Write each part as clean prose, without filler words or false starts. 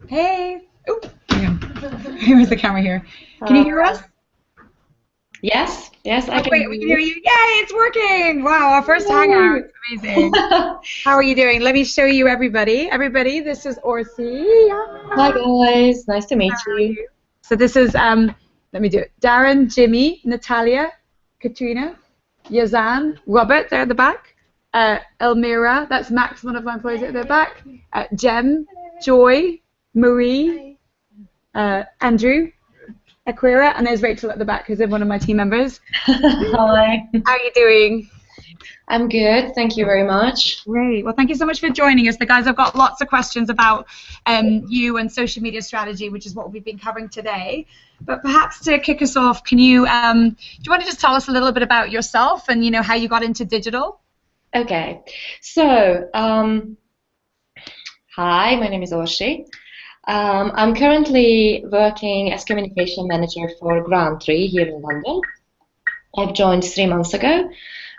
Hey. Oh, hang on. Here's the camera here. Can you hear us? Yes, yes, I Oh, can great. hear We can hear you. you. Yay, it's working. Wow, our first hangout. Yay. Amazing. How are you doing? Let me show you everybody. Everybody, this is Orsi. Hi How guys, nice to meet are you. you? So this is let me do it. Darren, Jimmy, Natalia, Katrina, Yazan, Robert, there at the back. Elmira, that's Max, one of my employees at the back. Jem, Joy, Marie, Andrew, Aquira, and there's Rachel at the back, who's one of my team members. Hi. How are you doing? I'm good, thank you very much. Great. Well, thank you so much for joining us. The guys have got lots of questions about you and social media strategy, which is what we've been covering today. But perhaps to kick us off, can you do you want to just tell us a little bit about yourself and how you got into digital? Okay, so hi, my name is Orsi. I'm currently working as communication manager for GrantTree here in London. I've joined 3 months ago.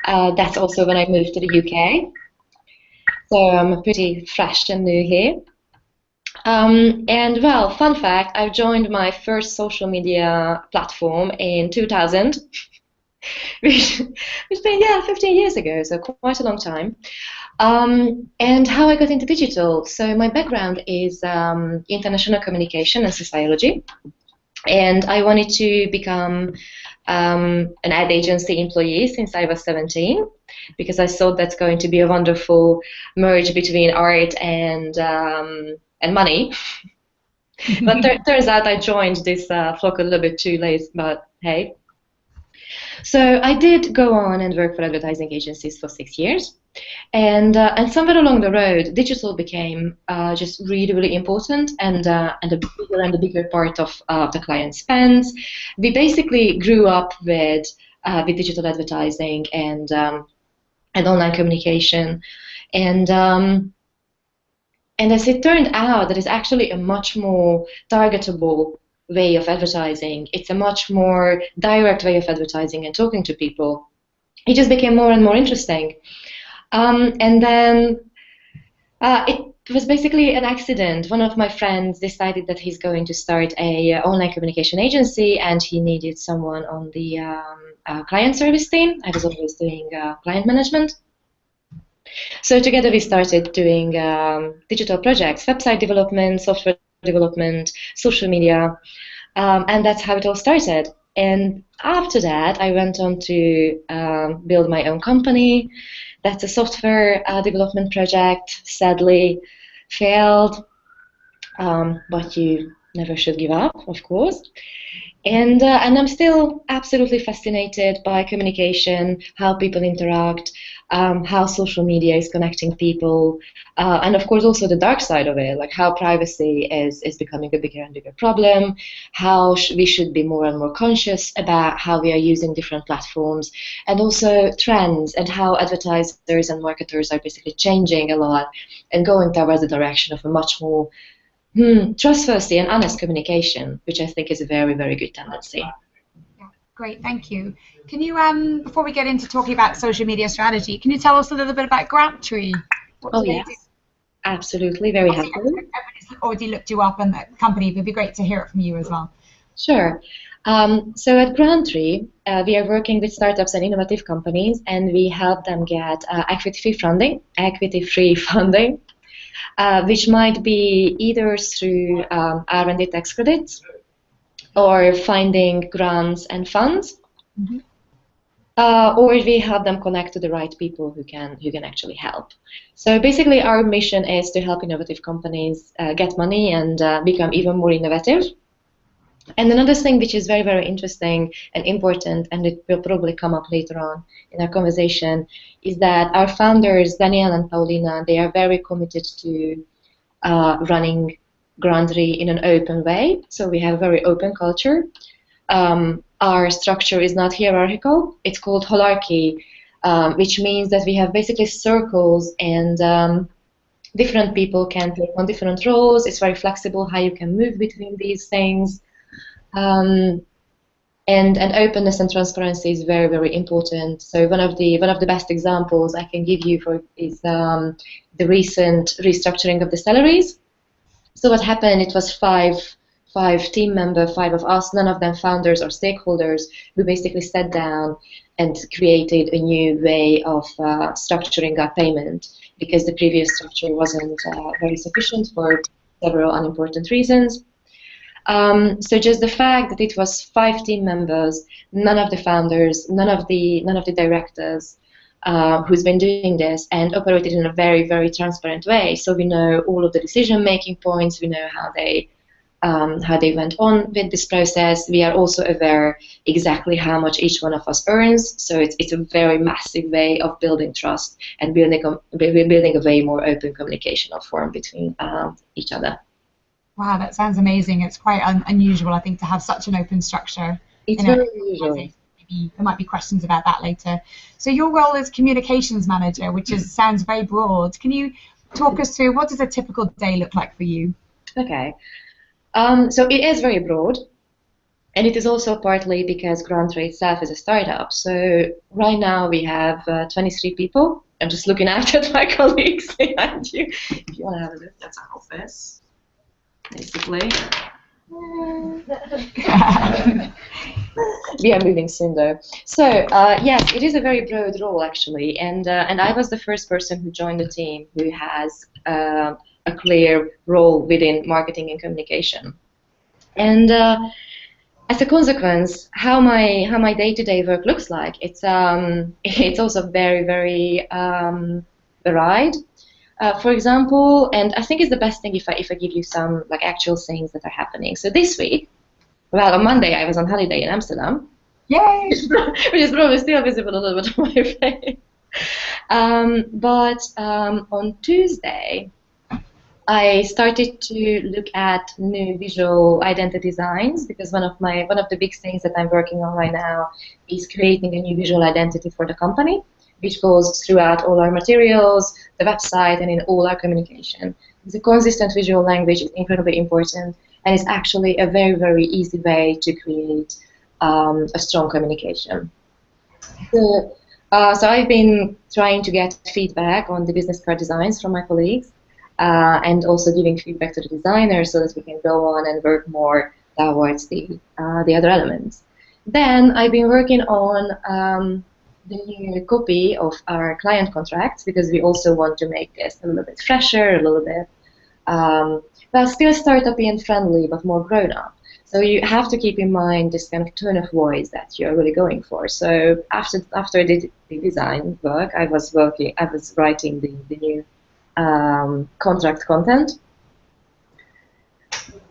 That's also when I moved to the UK. So I'm pretty fresh and new here. And well, fun fact, I joined my first social media platform in 2000, which, which been, yeah, 15 years ago, so quite a long time. And how I got into digital. So my background is international communication and sociology, and I wanted to become an ad agency employee since I was 17 because I thought that's going to be a wonderful merge between art and money. But turns out I joined this flock a little bit too late, but hey. So I did go on and work for advertising agencies for 6 years. And somewhere along the road, digital became just really, really important and a bigger part of the client spends. We basically grew up with digital advertising and online communication. And um, and as it turned out, that is actually a much more targetable way of advertising. It's a much more direct way of advertising and talking to people. It just became more and more interesting. And then it was basically an accident. One of my friends decided that he's going to start a online communication agency, and he needed someone on the client service team. I was always doing client management. So together we started doing digital projects, website development, software development, social media, and that's how it all started. And after that, I went on to build my own company. That's a software development project. Sadly, failed, but you never should give up, of course. And I'm still absolutely fascinated by communication, how people interact, how social media is connecting people, and of course also the dark side of it, like how privacy is becoming a bigger and bigger problem, how we should be more and more conscious about how we are using different platforms, and also trends and how advertisers and marketers are basically changing a lot and going towards the direction of a much more trustworthy and honest communication, which I think is a very, very good tendency. Yeah, great, thank you. Can you before we get into talking about social media strategy, can you tell us a little bit about GrantTree? What Oh, do they do? yes, absolutely, very Obviously, happily. everybody's already looked you up and the company, but it'd be great to hear it from you as well. Sure. So at GrantTree, we are working with startups and innovative companies, and we help them get equity-free funding, which might be either through R&D tax credits or finding grants and funds. Mhm. Or we help them connect to the right people who can actually help. So basically, our mission is to help innovative companies get money and become even more innovative. And another thing which is very, very interesting and important, and it will probably come up later on in our conversation, is that our founders, Daniel and Paulina, they are very committed to running Grandry in an open way. So we have a very open culture. Our structure is not hierarchical. It's called holarchy, which means that we have basically circles and different people can take on different roles. It's very flexible how you can move between these things. Um, And openness and transparency is very, very important. So one of the best examples I can give you is the recent restructuring of the salaries. So what happened? It was five team members, five of us, none of them founders or stakeholders, who basically sat down and created a new way of structuring our payment, because the previous structure wasn't very sufficient for several unimportant reasons. So just the fact that it was five team members, none of the founders, none of the directors, who's been doing this and operated in a very, very transparent way. So we know all of the decision-making points. We know how they went on with this process. We are also aware exactly how much each one of us earns. So it's a very massive way of building trust and building a way more open communicational form between each other. Wow, that sounds amazing. It's quite unusual, I think, to have such an open structure. It's very unusual. Maybe there might be questions about that later. So your role as communications manager, which sounds very broad. Can you talk us through what does a typical day look like for you? Okay. So it is very broad, and it is also partly because GrantTree itself is a startup. So right now we have 23 people. I'm just looking out at my colleagues behind you. If you want to have a look, that's our office, basically. We are moving soon, though. So yes, it is a very broad role actually, and I was the first person who joined the team who has a clear role within marketing and communication. And as a consequence, how my day-to-day work looks like, it's also very, very varied. For example, and I think it's the best thing if I give you some like actual things that are happening. So this week, well, on Monday I was on holiday in Amsterdam. Yay! Which is probably still visible a little bit on my face. But on Tuesday, I started to look at new visual identity designs, because one of the big things that I'm working on right now is creating a new visual identity for the company, which goes throughout all our materials, the website, and in all our communication. The consistent visual language is incredibly important, and it's actually a very, very easy way to create a strong communication. So I've been trying to get feedback on the business card designs from my colleagues, and also giving feedback to the designers so that we can go on and work more towards the other elements. Then I've been working on the new copy of our client contracts, because we also want to make this a little bit fresher, a little bit well, still startup-y and friendly, but more grown-up. So you have to keep in mind this kind of tone of voice that you're really going for. So after I did the design work, I was writing the new contract content.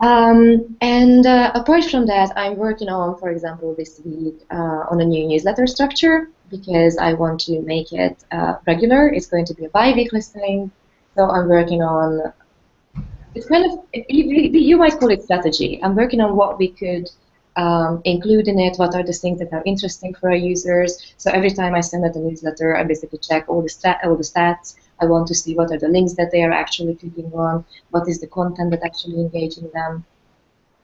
And apart from that, I'm working on, for example, this week on a new newsletter structure, because I want to make it regular. It's going to be a bi-weekly thing. So I'm working on, it's kind of, you might call it strategy. I'm working on what we could include in it, what are the things that are interesting for our users. So every time I send out a newsletter, I basically check all the stats. I want to see what are the links that they are actually clicking on, what is the content that actually engaging them.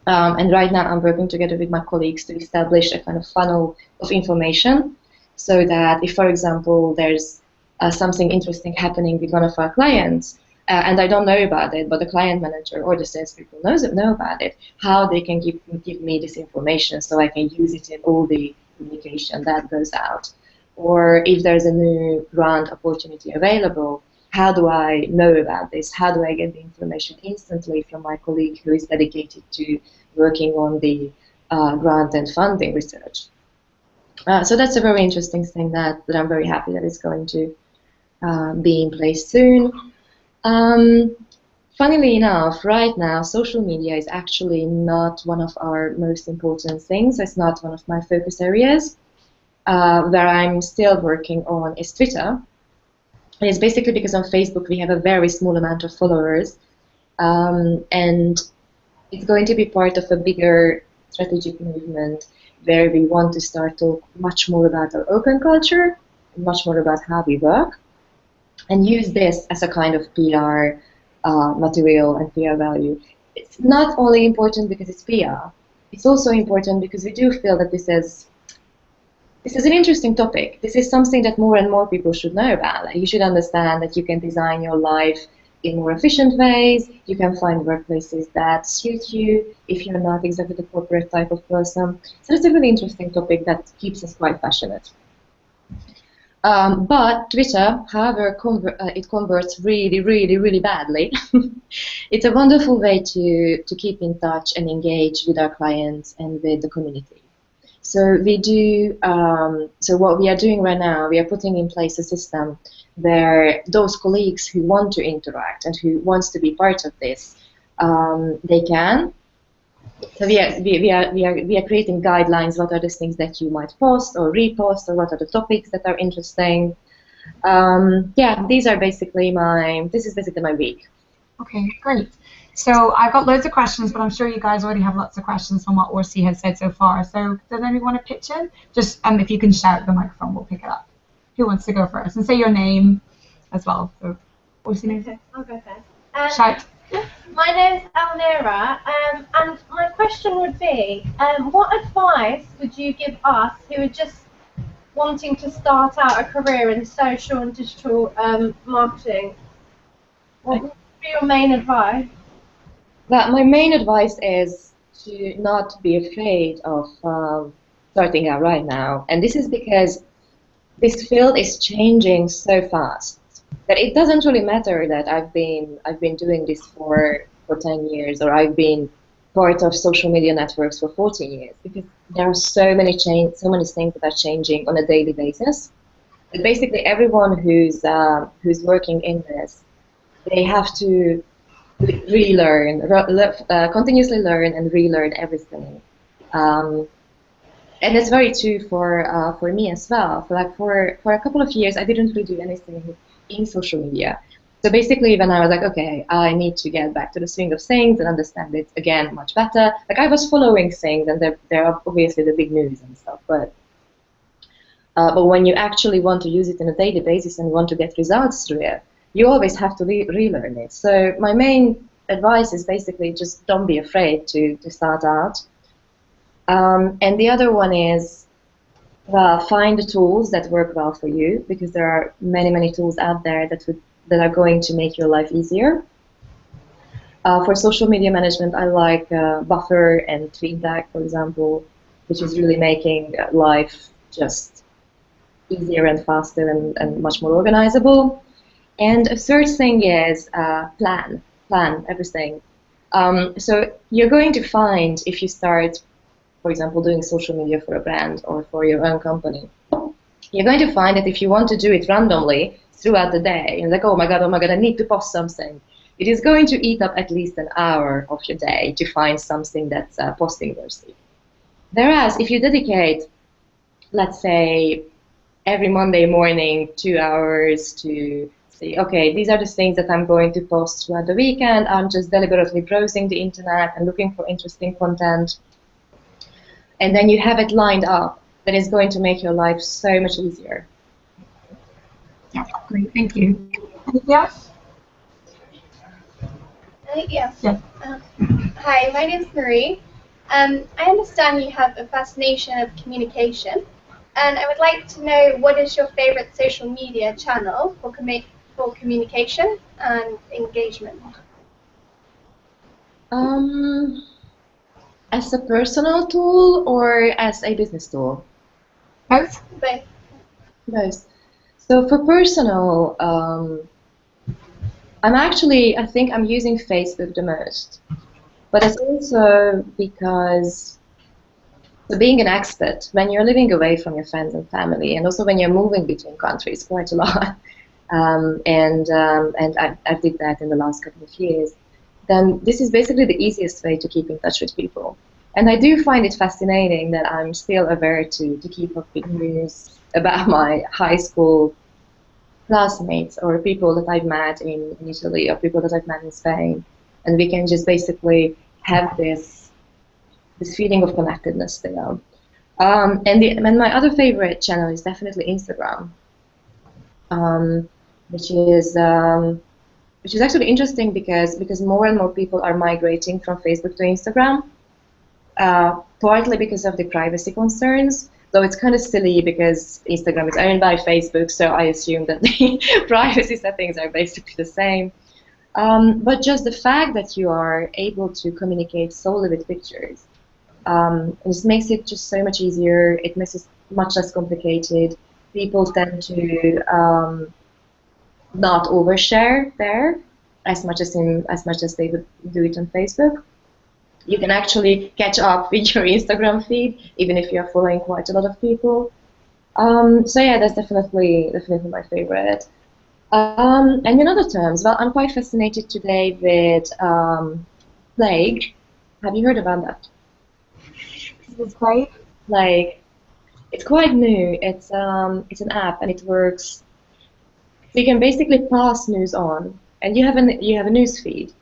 And right now I'm working together with my colleagues to establish a kind of funnel of information, so that if, for example, there's something interesting happening with one of our clients, and I don't know about it, but the client manager or the salespeople know about it, how they can give me this information so I can use it in all the communication that goes out. Or if there's a new grant opportunity available, how do I know about this? How do I get the information instantly from my colleague who is dedicated to working on the grant and funding research? So that's a very interesting thing that I'm very happy that it's going to be in place soon. Funnily enough, right now, social media is actually not one of our most important things. It's not one of my focus areas. Where I'm still working on is Twitter. And it's basically because on Facebook we have a very small amount of followers, and it's going to be part of a bigger strategic movement where we want to start talk much more about our open culture, much more about how we work, and use this as a kind of PR material and PR value. It's not only important because it's PR. it's also important because we do feel that this is an interesting topic. This is something that more and more people should know about. Like, you should understand that you can design your life in more efficient ways. You can find workplaces that suit you if you're not exactly the corporate type of person. So it's a really interesting topic that keeps us quite passionate. But Twitter, however, it converts really, really, really badly. It's a wonderful way to keep in touch and engage with our clients and with the community. So we do. So what we are doing right now, we are putting in place a system where those colleagues who want to interact and who wants to be part of this, they can. So we are creating guidelines. What are the things that you might post or repost, or what are the topics that are interesting? Yeah, these are basically this is basically my week. Okay, great. So I've got loads of questions, but I'm sure you guys already have lots of questions from what Orsi has said so far. So does anyone want to pitch in? Just if you can shout the microphone, we'll pick it up. Who wants to go first? And say your name as well. So Orsi, Okay, I'll go first. shout. My name's Almira, and my question would be, what advice would you give us who are just wanting to start out a career in social and digital marketing? What would be your main advice? Well, my main advice is to not be afraid of starting out right now. And this is because this field is changing so fast that it doesn't really matter that I've been doing this for 10 years, or I've been part of social media networks for 14 years, because there are so many things that are changing on a daily basis. And basically, everyone who's working in this, they have to relearn, continuously learn and relearn everything. And it's very true for me as well. For a couple of years, I didn't really do anything in social media. So basically, when I was like, okay, I need to get back to the swing of things and understand it again much better. Like, I was following things, and there are obviously the big news and stuff, but when you actually want to use it on a daily basis and want to get results through it, you always have to relearn it. So my main advice is basically just don't be afraid to start out. And the other one is, find the tools that work well for you, because there are many, many tools out there that are going to make your life easier. For social media management, I like Buffer and TweetDeck, for example, which is really making life just easier and faster and much more organizable. And a third thing is plan everything. So you're going to find, if you start, for example, doing social media for a brand or for your own company, you're going to find that if you want to do it randomly throughout the day, and like, oh my god, I need to post something, it is going to eat up at least an hour of your day to find something that's posting worthy. Whereas if you dedicate, let's say, every Monday morning 2 hours to say, okay, these are the things that I'm going to post throughout the weekend, I'm just deliberately browsing the internet and looking for interesting content, and then you have it lined up, that is going to make your life so much easier. Yeah, great, thank you. Anything else? Yes. Yeah. Hi, my name is Marie. I understand you have a fascination of communication, and I would like to know, what is your favorite social media channel for communication and engagement? As a personal tool or as a business tool? Both? Both. Both. So for personal, I think I'm using Facebook the most. But it's also because, so being an expat, when you're living away from your friends and family, and also when you're moving between countries quite a lot, and I did that in the last couple of years, then this is basically the easiest way to keep in touch with people. And I do find it fascinating that I'm still aware to keep up with news about my high school classmates or people that I've met in Italy or people that I've met in Spain. And we can just basically have this feeling of connectedness there. And my other favorite channel is definitely Instagram, which is actually interesting because more and more people are migrating from Facebook to Instagram. partly because of the privacy concerns, though it's kind of silly because Instagram is owned by Facebook, so I assume that the privacy settings are basically the same. But just the fact that you are able to communicate solely with pictures, it makes it just so much easier. It makes it much less complicated. People tend to not overshare there as much as they would do it on Facebook. You can actually catch up with your Instagram feed, even if you're following quite a lot of people. So yeah, that's definitely my favorite. And in other terms, well, I'm quite fascinated today with Plague. Have you heard about that? It's great. Plague. It's quite new. It's an app, and it works. So you can basically pass news on, and you have a news feed,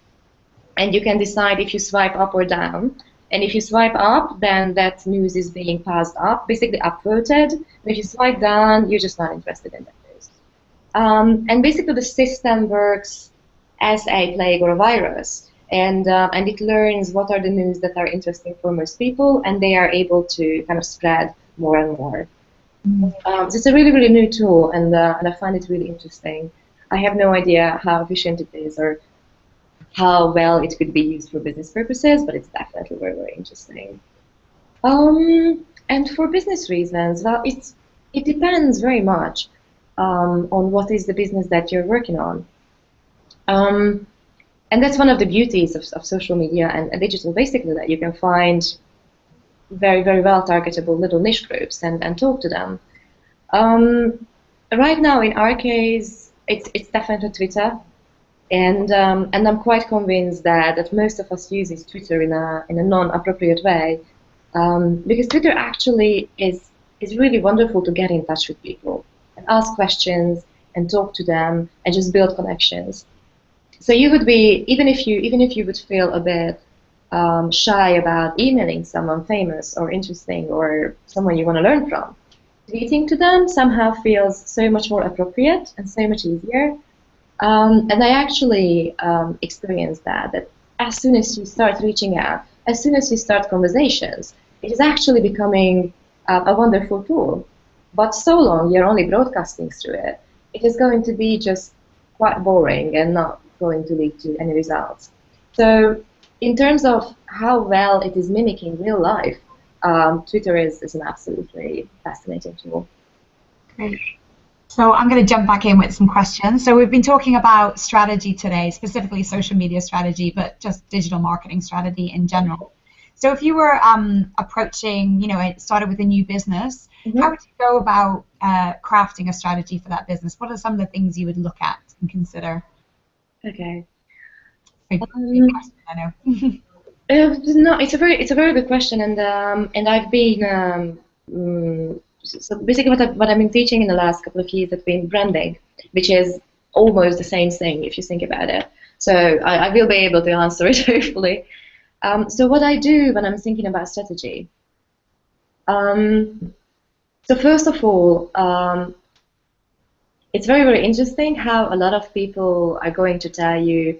and you can decide if you swipe up or down. And if you swipe up, then that news is being passed up, basically upvoted. But if you swipe down, you're just not interested in that news. And basically, the system works as a plague or a virus, and it learns what are the news that are interesting for most people, and they are able to kind of spread more and more. So it's a really, really new tool, and I find it really interesting. I have no idea how efficient it is or how well it could be used for business purposes, but it's definitely very, very interesting. And for business reasons, well, it depends very much on what is the business that you're working on. And that's one of the beauties of social media and digital, basically, that you can find very, very well targetable little niche groups and talk to them. Right now, in our case, it's definitely Twitter, and I'm quite convinced that most of us uses Twitter in a non-appropriate way, because Twitter actually is really wonderful to get in touch with people and ask questions and talk to them and just build connections. So you would be, even if you would feel a bit shy about emailing someone famous or interesting or someone you want to learn from, tweeting to them somehow feels so much more appropriate and so much easier. And I actually experienced that as soon as you start reaching out, as soon as you start conversations, it is actually becoming a wonderful tool. But so long you're only broadcasting through it, it is going to be just quite boring and not going to lead to any results. So in terms of how well it is mimicking real life, Twitter is an absolutely fascinating tool. Great. So I'm going to jump back in with some questions. So we've been talking about strategy today, specifically social media strategy, but just digital marketing strategy in general. So if you were approaching, it started with a new business, how would you go about crafting a strategy for that business? What are some of the things you would look at and consider? Okay. Big question, I know. No, it's a very good question, and I've been so basically what I've been teaching in the last couple of years has been branding, which is almost the same thing if you think about it. So I will be able to answer it hopefully. So what I do when I'm thinking about strategy. So first of all, it's very, very interesting how a lot of people are going to tell you,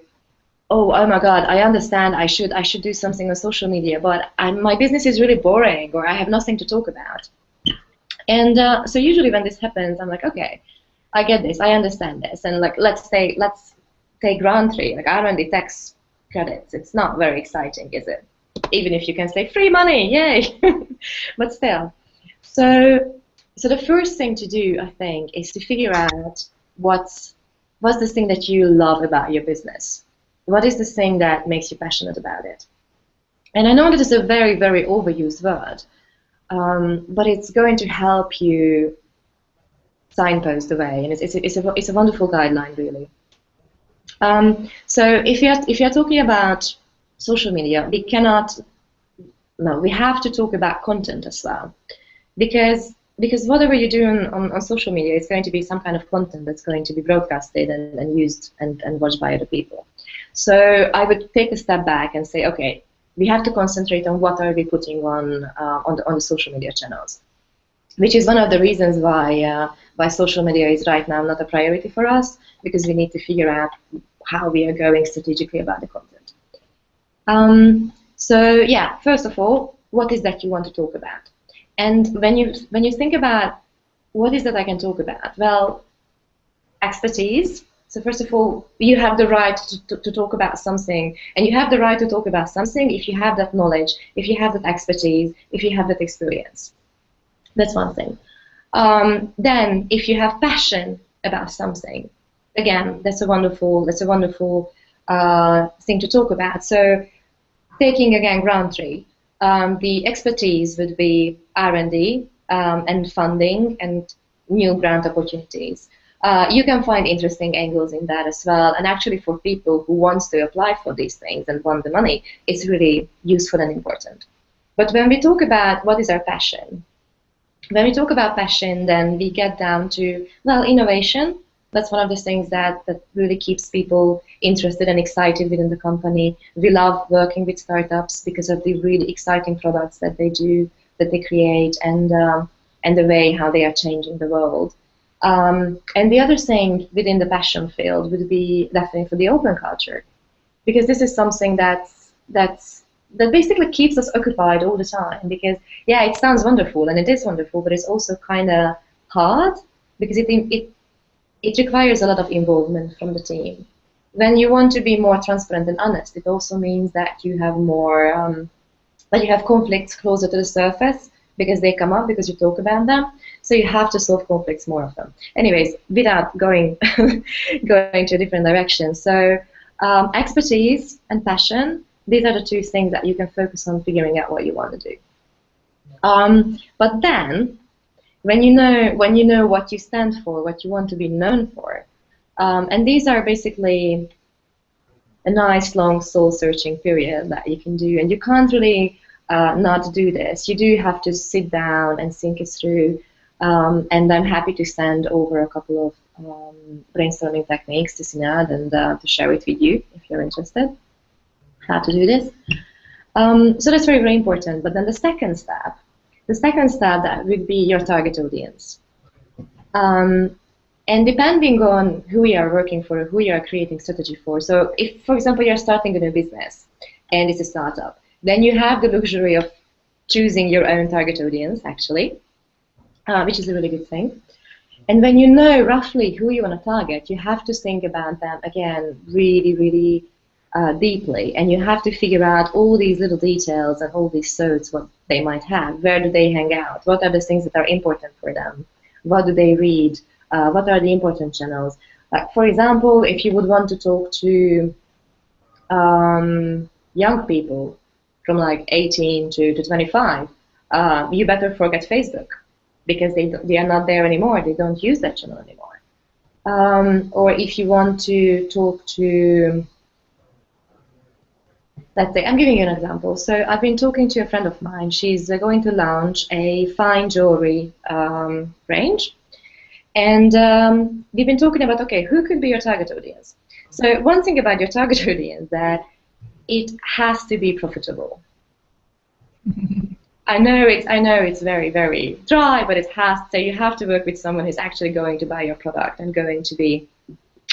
oh my God, I understand I should do something on social media, but my business is really boring, or I have nothing to talk about. And so usually when this happens, I'm like, okay, I get this, I understand this, and like let's take GrantTree, like R&D tax credits. It's not very exciting, is it? Even if you can say free money, yay! But still, so the first thing to do, I think, is to figure out what's the thing that you love about your business. What is the thing that makes you passionate about it? And I know that is a very, very overused word, but it's going to help you signpost the way, and it's a wonderful guideline, really. So if you're talking about social media, we have to talk about content as well, because whatever you do on social media is going to be some kind of content that's going to be broadcasted and used and watched by other people. So I would take a step back and say, okay, we have to concentrate on what are we putting on the social media channels, which is one of the reasons why social media is right now not a priority for us, because we need to figure out how we are going strategically about the content. So yeah, first of all, what is that you want to talk about. And when you think about what is that I can talk about, well, expertise. So first of all, you have the right to talk about something, and you have the right to talk about something if you have that knowledge, if you have that expertise, if you have that experience. That's one thing. Then, if you have passion about something, again, that's a wonderful thing to talk about. So, taking again GrantTree, the expertise would be R&D and funding and new grant opportunities. You can find interesting angles in that as well. And actually, for people who want to apply for these things and want the money, it's really useful and important. But when we talk about what is our passion, when we talk about passion, then we get down to, well, innovation. That's one of the things that really keeps people interested and excited within the company. We love working with startups because of the really exciting products that they do, that they create, and the way how they are changing the world. And the other thing within the passion field would be definitely for the open culture, because this is something that basically keeps us occupied all the time. Because yeah, it sounds wonderful and it is wonderful, but it's also kind of hard because it requires a lot of involvement from the team. When you want to be more transparent and honest, it also means that you have more that you have conflicts closer to the surface because they come up because you talk about them. So you have to solve conflicts more often. Anyways, without going going to a different direction. So expertise and passion, these are the two things that you can focus on figuring out what you want to do. But then, when you know what you stand for, what you want to be known for, and these are basically a nice long soul-searching period that you can do, and you can't really not do this. You do have to sit down and think it through. And I'm happy to send over a couple of brainstorming techniques to Sinad and to share it with you if you're interested how to do this. So that's very, very important. But then the second step that would be your target audience. And depending on who you are working for, who you are creating strategy for. So if, for example, you're starting a new business and it's a startup, then you have the luxury of choosing your own target audience, actually. Which is a really good thing. And when you know roughly who you want to target, you have to think about them, again, really, really deeply. And you have to figure out all these little details and all these thoughts, what they might have. Where do they hang out? What are the things that are important for them? What do they read? What are the important channels? For example, if you would want to talk to young people from like 18 to 25, you better forget Facebook, because they are not there anymore. They don't use that channel anymore. Or if you want to talk to, let's say, I'm giving you an example. So I've been talking to a friend of mine. She's going to launch a fine jewelry range. And we've been talking about, okay, who could be your target audience? So one thing about your target audience, that it has to be profitable. I know it's very, very dry, but it has to. So you have to work with someone who's actually going to buy your product and going to be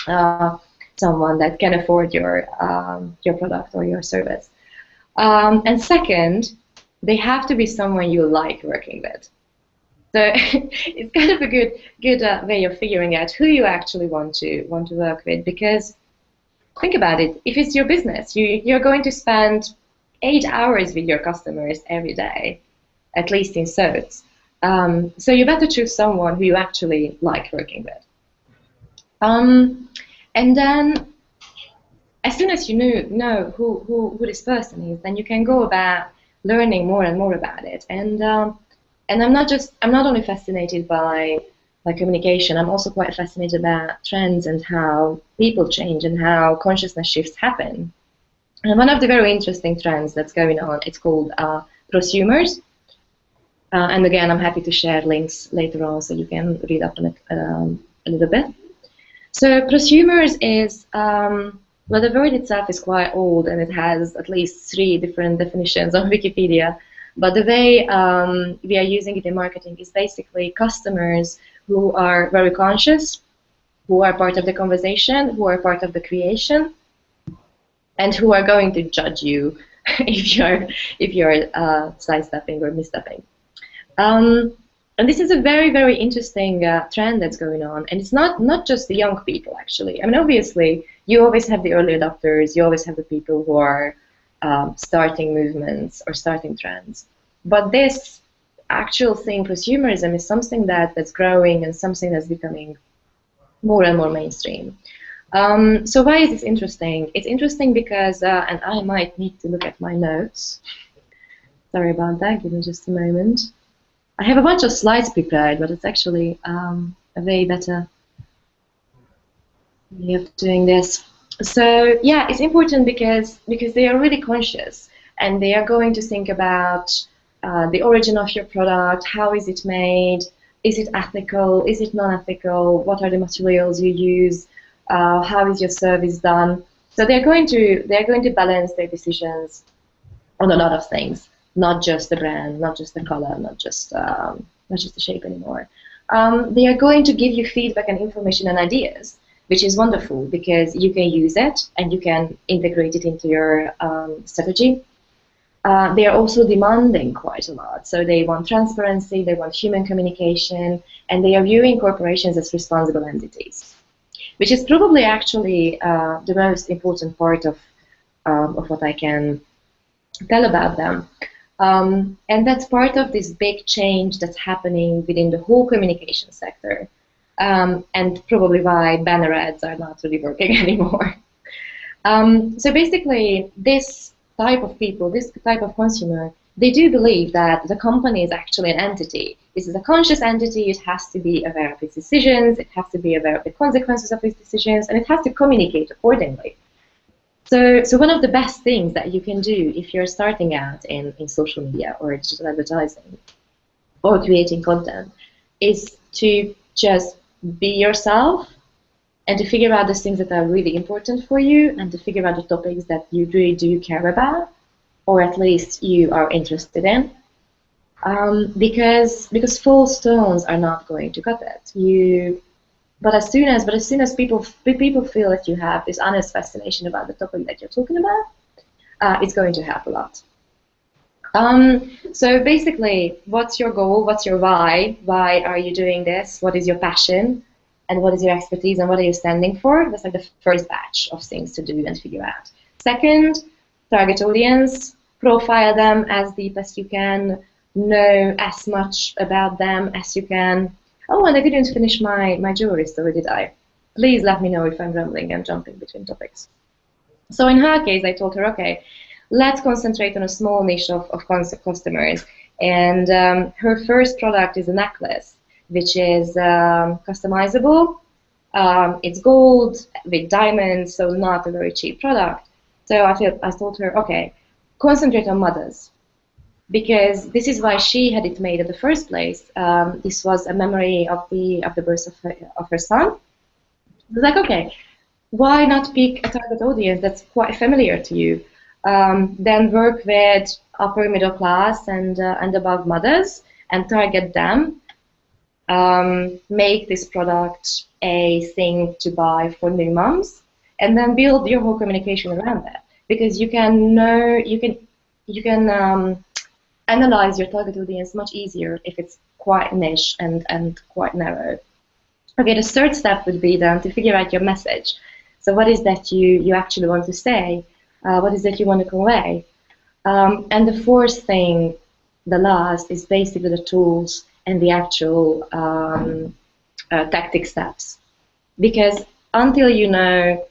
someone that can afford your product or your service. And second, they have to be someone you like working with. So it's kind of a good way of figuring out who you actually want to work with. Because think about it: if it's your business, you're going to spend 8 hours with your customers every day, at least in certs. So you better choose someone who you actually like working with. And then, as soon as you know who this person is, then you can go about learning more and more about it. And I'm not only fascinated by communication. I'm also quite fascinated about trends and how people change and how consciousness shifts happen. And one of the very interesting trends that's going on, it's called prosumers. And again, I'm happy to share links later on so you can read up on it a little bit. So prosumers is, well, the word itself is quite old and it has at least 3 different definitions on Wikipedia. But the way we are using it in marketing is basically customers who are very conscious, who are part of the conversation, who are part of the creation, and who are going to judge you if you're sidestepping or misstepping. And this is a very, very interesting trend that's going on. And it's not just the young people, actually. I mean, obviously, you always have the early adopters. You always have the people who are starting movements or starting trends. But this actual thing, consumerism, is something that's growing and something that's becoming more and more mainstream. So why is this interesting? It's interesting because, and I might need to look at my notes. Sorry about that. Give me just a moment. I have a bunch of slides prepared, but it's actually a way better way of doing this. So yeah, it's important because they are really conscious, and they are going to think about the origin of your product. How is it made? Is it ethical? Is it non-ethical? What are the materials you use? How is your service done? So they're going to balance their decisions on a lot of things. Not just the brand, not just the color, not just the shape anymore. They are going to give you feedback and information and ideas, which is wonderful because you can use it and you can integrate it into your strategy. They are also demanding quite a lot. So they want transparency, they want human communication, and they are viewing corporations as responsible entities, which is probably actually the most important part of what I can tell about them. And that's part of this big change that's happening within the whole communication sector, and probably why banner ads are not really working anymore. So basically, this type of people, this type of consumer, they do believe that the company is actually an entity. This is a conscious entity. It has to be aware of its decisions. It has to be aware of the consequences of its decisions, and it has to communicate accordingly. So one of the best things that you can do if you're starting out in social media or digital advertising or creating content is to just be yourself and to figure out the things that are really important for you and to figure out the topics that you really do care about or at least you are interested in. Because false tones are not going to cut it. But as soon as people feel that you have this honest fascination about the topic that you're talking about, it's going to help a lot. So basically, what's your goal? What's your why? Why are you doing this? What is your passion? And what is your expertise? And what are you standing for? That's like the first batch of things to do and figure out. Second, target audience. Profile them as deep as you can. Know as much about them as you can. Oh, and I didn't finish my jewelry story, did I? Please let me know if I'm rambling and jumping between topics. So in her case, I told her, okay, let's concentrate on a small niche of customers. And her first product is a necklace, which is customizable. It's gold with diamonds, so not a very cheap product. So I told her, okay, concentrate on mothers. Because this is why she had it made in the first place. This was a memory of the birth of her son. I was like, okay, why not pick a target audience that's quite familiar to you? Then work with upper middle class and above mothers and target them. Make this product a thing to buy for new moms, and then build your whole communication around that. Because you can analyze your target audience much easier if it's quite niche and quite narrow. Okay, the third step would be then to figure out your message. So what is that you actually want to say? What is that you want to convey? And the fourth thing, the last, is basically the tools and the actual tactic steps. Because until you know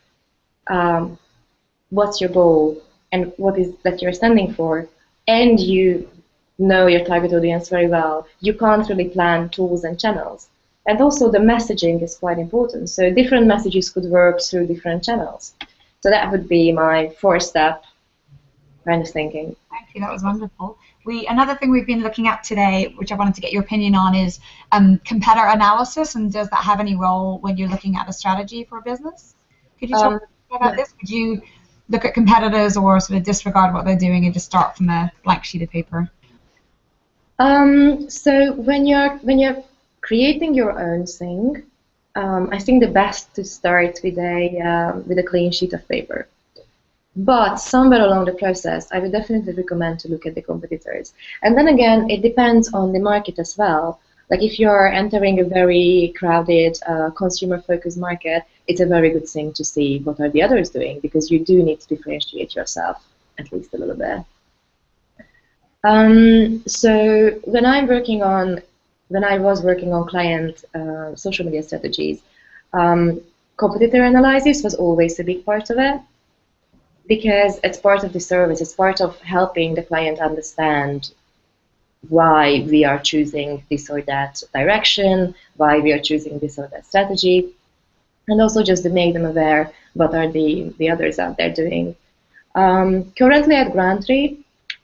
what's your goal and what is that you're standing for, and you know your target audience very well, you can't really plan tools and channels. And also the messaging is quite important. So different messages could work through different channels. So that would be my fourth step kind of thinking. Thank you, that was wonderful. Another thing we've been looking at today, which I wanted to get your opinion on, is competitor analysis, and does that have any role when you're looking at a strategy for a business? Could you talk about this? Would you look at competitors or sort of disregard what they're doing and just start from a blank sheet of paper? So when you're creating your own thing, I think the best to start with a clean sheet of paper. But somewhere along the process, I would definitely recommend to look at the competitors. And then again, it depends on the market as well. Like if you're entering a very crowded, consumer-focused market, it's a very good thing to see what are the others doing, because you do need to differentiate yourself at least a little bit. So when I was working on client social media strategies, competitor analysis was always a big part of it, because it's part of the service. It's part of helping the client understand why we are choosing this or that direction, why we are choosing this or that strategy, and also just to make them aware what are the others out there doing. Currently at GrantTree,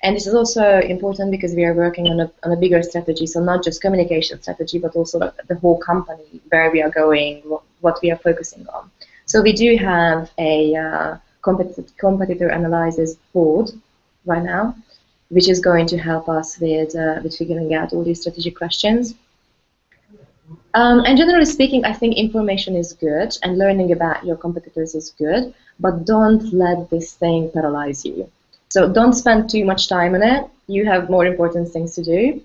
and this is also important because we are working on a bigger strategy, so not just communication strategy, but also the whole company, where we are going, what we are focusing on. So we do have a competitor analysis board right now, which is going to help us with figuring out all these strategic questions. And generally speaking, I think information is good and learning about your competitors is good, but don't let this thing paralyze you. So don't spend too much time on it. You have more important things to do.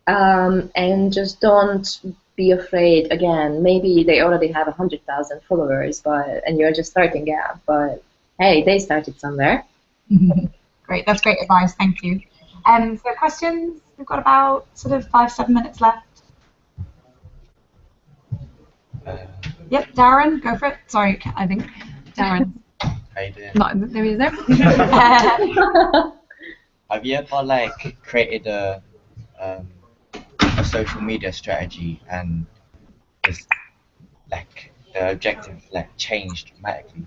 And just don't be afraid. Again, maybe they already have 100,000 followers, and you're just starting out, but hey, they started somewhere. Great, that's great advice, thank you. So questions? We've got about sort of 5-7 minutes left. Yep, Darren, go for it. Sorry, I think Darren. How you doing? Not there he is there. Have you ever like created a social media strategy and it's like the objective like changed dramatically?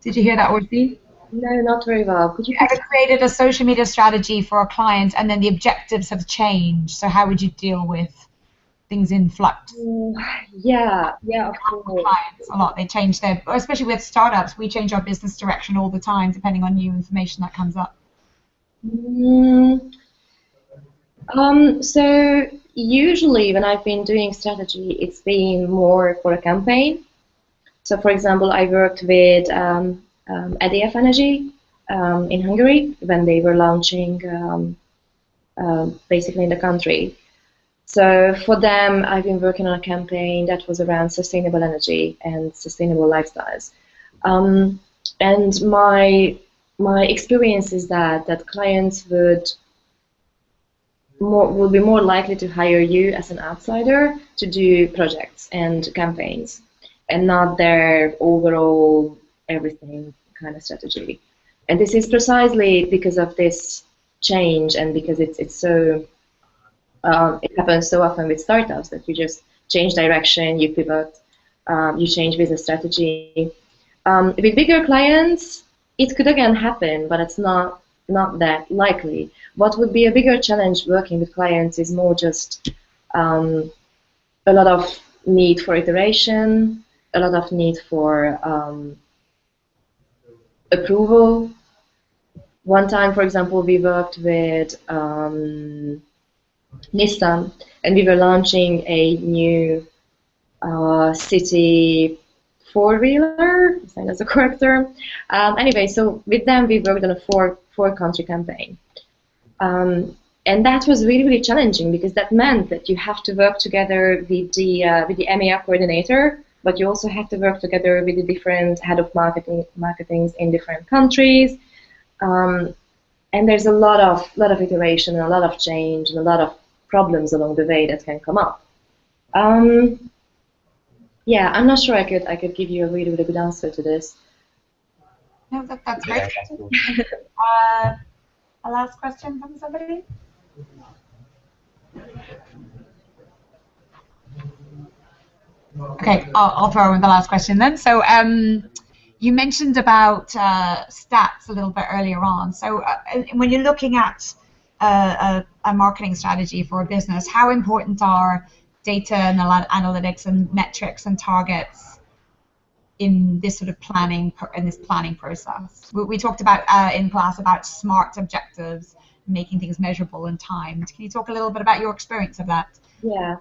Did you hear that, Orsi? No, not very well. Could you ever created a social media strategy for a client and then the objectives have changed? So how would you deal with things in flux? Yeah, of course. Clients a lot. They change their, especially with startups, we change our business direction all the time depending on new information that comes up. So usually when I've been doing strategy, it's been more for a campaign. So for example, I worked with EDF Energy in Hungary when they were launching basically in the country. So for them, I've been working on a campaign that was around sustainable energy and sustainable lifestyles. And my experience is that clients would be more likely to hire you as an outsider to do projects and campaigns, and not their overall everything kind of strategy. And this is precisely because of this change, and because it's so it happens so often with startups that you just change direction, you pivot, you change business strategy. With bigger clients, it could again happen, but it's not that likely. What would be a bigger challenge working with clients is more just a lot of need for iteration, a lot of need for approval. One time, for example, we worked with Nissan, and we were launching a new city four-wheeler, I think that's the correct term. Anyway, so with them, we worked on a four-country campaign. And that was really, really challenging, because that meant that you have to work together with the EMEA coordinator, but you also have to work together with the different head of marketings in different countries. And there's a lot of iteration, and a lot of change, and a lot of problems along the way that can come up. Yeah, I'm not sure I could give you a really, really good answer to this. No, that's great. Yeah, that's cool. A last question from somebody? Okay, I'll throw in the last question then. So you mentioned about stats a little bit earlier on. So when you're looking at a marketing strategy for a business, how important are data and analytics and metrics and targets in this sort of planning process? We talked about in class about SMART objectives, making things measurable and timed. Can you talk a little bit about your experience of that? Yeah,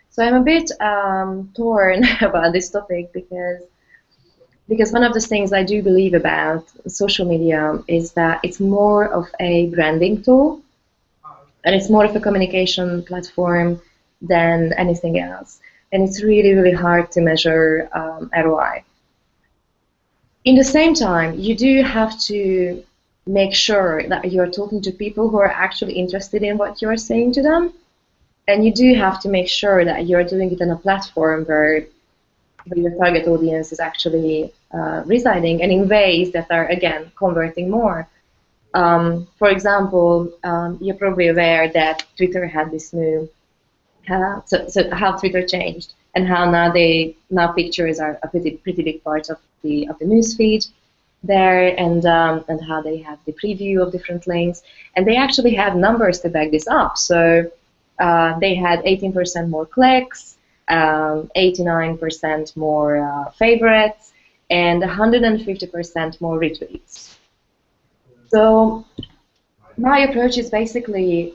so I'm a bit torn about this topic, because Because one of the things I do believe about social media is that it's more of a branding tool, and it's more of a communication platform than anything else. And it's really, really hard to measure ROI. In the same time, you do have to make sure that you're talking to people who are actually interested in what you're saying to them. And you do have to make sure that you're doing it on a platform where your target audience is actually residing, and in ways that are, again, converting more. For example, you're probably aware that Twitter had this new, so how Twitter changed, and how now pictures are a pretty big part of the news feed there, and how they have the preview of different links, and they actually have numbers to back this up. So they had 18% more clicks, 89% more favorites, and 150% more retweets. So my approach is basically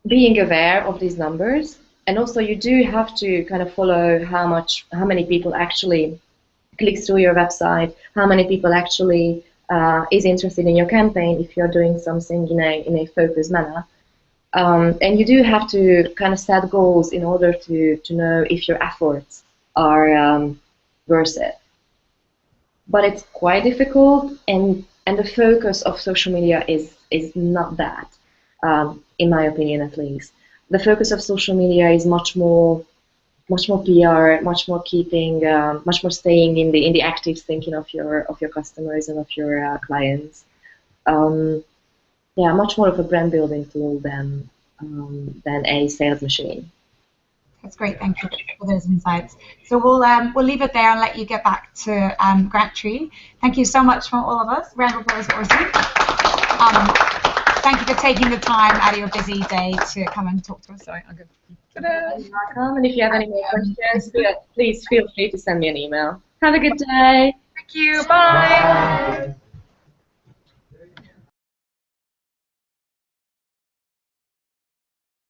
being aware of these numbers, and also you do have to kind of follow how many people actually click through your website, how many people actually is interested in your campaign if you're doing something in a focused manner. And you do have to kind of set goals in order to know if your efforts are worth it. But it's quite difficult, and the focus of social media is not that, in my opinion at least. The focus of social media is much more PR, much more keeping, much more staying in the active thinking of your customers and of your clients. Yeah, much more of a brand building tool than a sales machine. That's great. Thank you for those insights. So we'll leave it there and let you get back to GrantTree. Thank you so much from all of us. Round of applause for Orsi. Thank you for taking the time out of your busy day to come and talk to us. Sorry, I'll go. Ta-da. You're welcome. And if you have any more questions, please feel free to send me an email. Have a good day. Thank you. Bye.